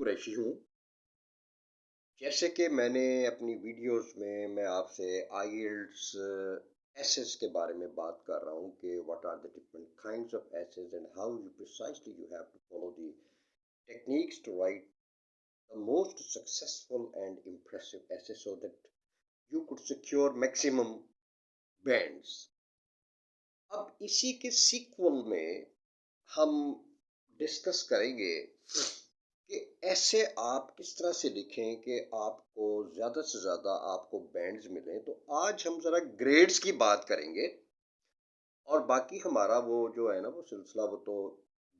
कुरैशी हूँ। जैसे कि मैंने अपनी वीडियोस में मैं आपसे आईएलटीएस एसेस के बारे में बात कर रहा हूँ कि what are the different kinds of essays and how you precisely you have to follow the techniques to write the most successful and impressive essay so that you could secure maximum bands। अब इसी के sequel में हम discuss करेंगे कि ऐसे आप किस तरह से लिखें कि आपको ज़्यादा से ज़्यादा आपको बैंड्स मिलें। तो आज हम ज़रा ग्रेड्स की बात करेंगे और बाकी हमारा वो जो है ना वो सिलसिला वो तो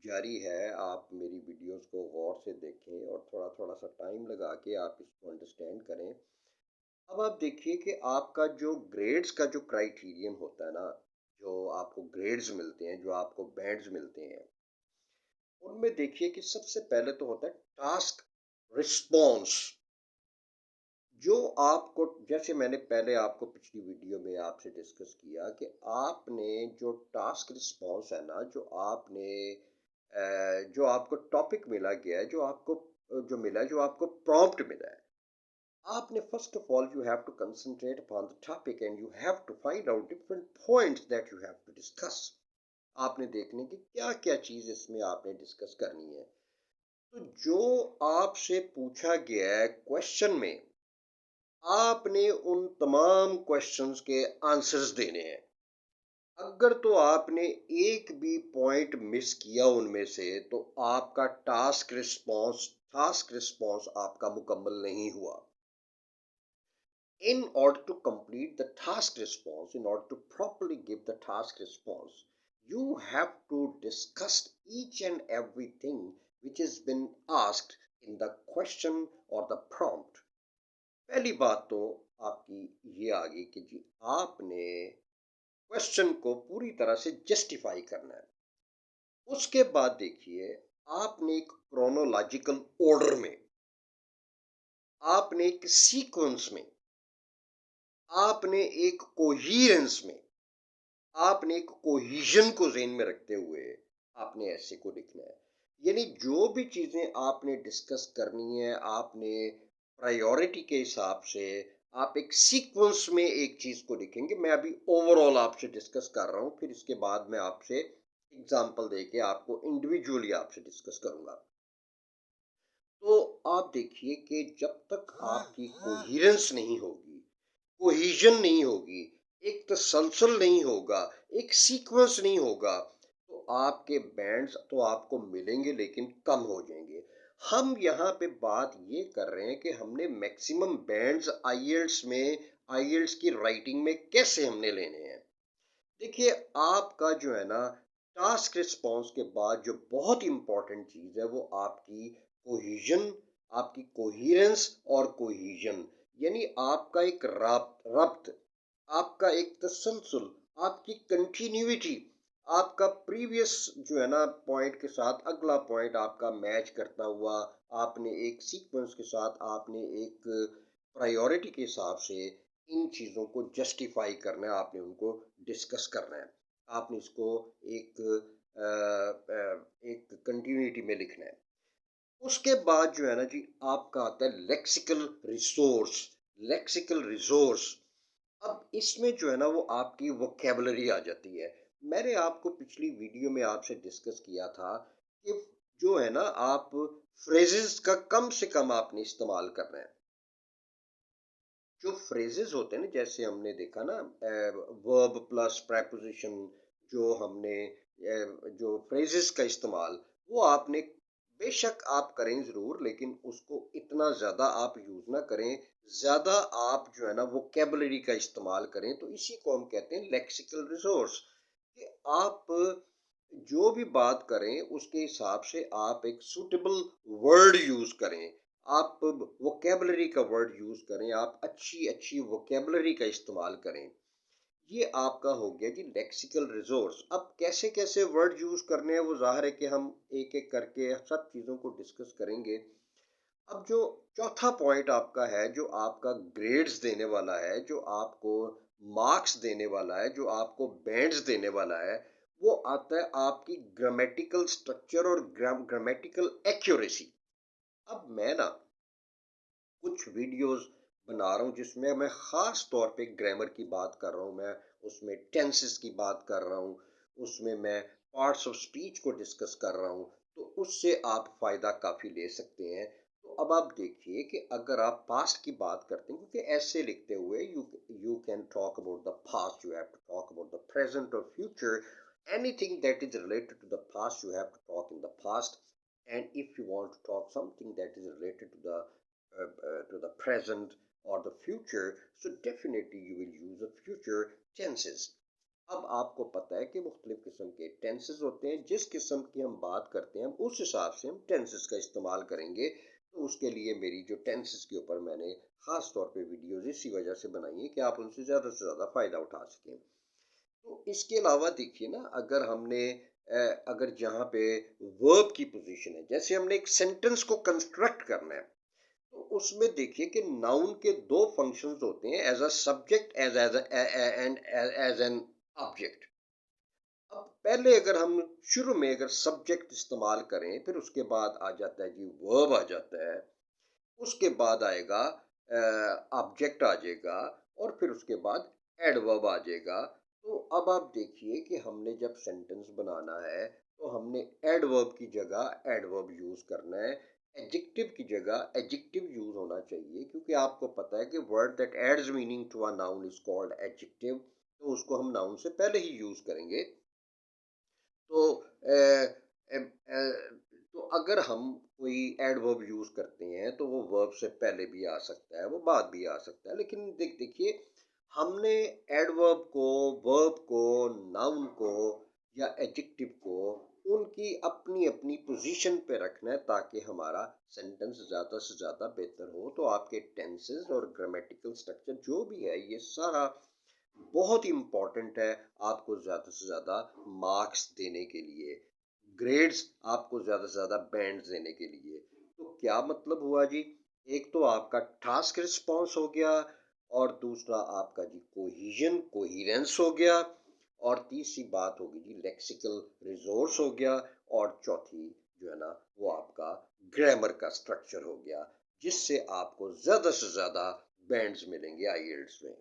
जारी है। आप मेरी वीडियोस को गौर से देखें और थोड़ा थोड़ा सा टाइम लगा के आप इसको अंडरस्टैंड करें। अब आप देखिए कि आपका जो ग्रेड्स का जो क्राइटेरियन होता है ना, जो आपको ग्रेड्स मिलते हैं, जो आपको बैंड्स मिलते हैं, उनमें देखिए कि सबसे पहले तो होता है टास्क रिस्पॉन्स। जो आपको, जैसे मैंने पहले आपको पिछली वीडियो में आपसे डिस्कस किया कि आपने जो टास्क रिस्पॉन्स है ना, जो आपको टॉपिक मिला गया है, जो मिला है, जो आपको प्रॉम्प्ट मिला है, आपने first of all you have to concentrate upon the topic and you have to find out different points that you have to discuss. आपने देखने की क्या क्या चीज इसमें आपने डिस्कस करनी है। तो जो आपसे पूछा गया है क्वेश्चन में, आपने उन तमाम क्वेश्चंस के आंसर्स देने हैं। अगर तो आपने एक भी पॉइंट मिस किया उनमें से तो आपका टास्क रिस्पॉन्स आपका मुकम्मल नहीं हुआ। In order to complete the task response, in order to properly give the task response, you have to discuss each and everything which has been asked in the question or the prompt। पहली बात तो आपकी ये आ गई कि जी आपने question को पूरी तरह से जस्टिफाई करना है। उसके बाद देखिए, आपने एक क्रोनोलॉजिकल ऑर्डर में, आपने एक सीक्वेंस में, आपने एक कोहिरेंस में, आपने एक कोहिजन को ज़हन में रखते हुए आपने ऐसे को लिखना है। यानी जो भी चीज़ें आपने डिस्कस करनी है, आपने प्रायोरिटी के हिसाब से आप एक सीक्वेंस में एक चीज़ को लिखेंगे। मैं अभी ओवरऑल आपसे डिस्कस कर रहा हूँ, फिर इसके बाद मैं आपसे एग्जांपल देके आपको इंडिविजुअली आपसे डिस्कस करूंगा। तो आप देखिए कि जब तक आपकी कोहिरेंस नहीं होगी, कोहिजन नहीं होगी, एक तसलसल नहीं होगा, एक सीक्वेंस नहीं होगा, तो आपके बैंड्स तो आपको मिलेंगे लेकिन कम हो जाएंगे। हम यहाँ पे बात ये कर रहे हैं कि हमने मैक्सिमम बैंड्स आईएलटीएस की राइटिंग में कैसे हमने लेने हैं। देखिए, आपका जो है ना टास्क रिस्पॉन्स के बाद जो बहुत इंपॉर्टेंट चीज है वो आपकी कोहिजन, आपकी कोहिरेंस और कोहिजन, यानी आपका एक रब्त, आपका एक तसलसल, आपकी कंटिन्यूटी, आपका प्रीवियस जो है ना पॉइंट के साथ अगला पॉइंट आपका मैच करता हुआ, आपने एक सीक्वेंस के साथ, आपने एक प्रायोरिटी के हिसाब से इन चीज़ों को जस्टिफाई करना है, आपने उनको डिस्कस करना है, आपने इसको एक एक कंटिन्यूटी में लिखना है। उसके बाद जो है ना जी आपका आता है लेक्सिकल रिसोर्स। अब इसमें जो है ना वो आपकी वोकेबलरी आ जाती है। मैंने आपको पिछली वीडियो में आपसे डिस्कस किया था कि जो है ना आप फ्रेजेस का कम से कम आपने इस्तेमाल करना है। जो फ्रेजेस होते हैं ना, जैसे हमने देखा ना वर्ब प्लस प्रेपोजिशन, जो हमने जो फ्रेजेस का इस्तेमाल वो आपने बेशक आप करें ज़रूर, लेकिन उसको इतना ज़्यादा आप यूज़ ना करें। ज़्यादा आप जो है ना वोकेबलरी का इस्तेमाल करें, तो इसी को हम कहते हैं लेक्सिकल रिसोर्स। कि आप जो भी बात करें उसके हिसाब से आप एक सूटेबल वर्ड यूज़ करें, आप वोकेबलरी का वर्ड यूज़ करें, आप अच्छी अच्छी वोकेबलरी का इस्तेमाल करें। ये आपका हो गया जी लेक्सिकल रिसोर्स। अब कैसे कैसे वर्ड यूज़ करने हैं वो ज़ाहिर है कि हम एक एक करके सब चीज़ों को डिस्कस करेंगे। अब जो चौथा पॉइंट आपका है, जो आपका ग्रेड्स देने वाला है, जो आपको मार्क्स देने वाला है, जो आपको बैंड्स देने वाला है, वो आता है आपकी ग्रामेटिकल स्ट्रक्चर और ग्रामेटिकल एक्यूरेसी। अब मैं ना कुछ वीडियोस बना रहा हूँ जिसमें मैं ख़ास तौर पे ग्रामर की बात कर रहा हूँ, मैं उसमें टेंसेस की बात कर रहा हूँ, उसमें मैं पार्ट्स ऑफ स्पीच को डिस्कस कर रहा हूँ, तो उससे आप फ़ायदा काफ़ी ले सकते हैं। तो अब आप देखिए कि अगर आप पास्ट की बात करते हैं, क्योंकि ऐसे लिखते हुए you can talk about the past, you have to talk about the present और future, anything that is related to the past you have to talk in the past, and if you want to talk something that is related to the present or the future, so definitely you will use the future tenses. अब आपको पता है कि मुख्तलिफ किस्म के tenses होते हैं, जिस किस्म की हम बात करते हैं हम उस हिसाब से हम टेंसेस का इस्तेमाल करेंगे। तो उसके लिए मेरी जो टेंसेस के ऊपर मैंने ख़ास तौर पे वीडियोस इसी वजह से बनाई है कि आप उनसे ज़्यादा से ज़्यादा फ़ायदा उठा सकें। तो इसके अलावा देखिए ना, अगर हमने अगर जहाँ पे वर्ब की पोजीशन है, जैसे हमने एक सेंटेंस को कंस्ट्रक्ट करना है, तो उसमें देखिए कि नाउन के दो फंक्शंस होते हैं, as a subject and as an object. अब पहले अगर हम शुरू में अगर सब्जेक्ट इस्तेमाल करें, फिर उसके बाद आ जाता है जी वर्ब आ जाता है, उसके बाद आएगा ऑब्जेक्ट आ जाएगा, और फिर उसके बाद एडवर्ब आ जाएगा। तो अब आप देखिए कि हमने जब सेंटेंस बनाना है तो हमने एडवर्ब की जगह एडवर्ब यूज करना है, एडजेक्टिव की जगह एडजेक्टिव यूज होना चाहिए, क्योंकि आपको पता है कि word that adds meaning to a noun is called adjective, तो उसको हम नाउन से पहले ही यूज करेंगे। तो अ, अ, अ, तो अगर हम कोई एडवर्ब यूज करते हैं तो वो वर्ब से पहले भी आ सकता है, वो बाद भी आ सकता है, लेकिन देखिए हमने एडवर्ब को, वर्ब को, नाउन को या एडजेक्टिव को उनकी अपनी अपनी पोजीशन पे रखना है, ताकि हमारा सेंटेंस ज़्यादा से ज़्यादा बेहतर हो। तो आपके टेंसेस और ग्रामेटिकल स्ट्रक्चर जो भी है, ये सारा बहुत ही इम्पोर्टेंट है आपको ज़्यादा से ज़्यादा मार्क्स देने के लिए, ग्रेड्स आपको ज़्यादा से ज़्यादा बैंड्स देने के लिए। तो क्या मतलब हुआ जी, एक तो आपका टास्क रिस्पॉन्स हो गया, और दूसरा आपका जी कोहिजन कोहिरेंस हो गया, और तीसरी बात होगी जी लेक्सिकल रिसोर्स हो गया, और चौथी जो है ना वो आपका ग्रामर का स्ट्रक्चर हो गया, जिससे आपको ज़्यादा से ज़्यादा बैंड्स मिलेंगे आईएलटीएस में।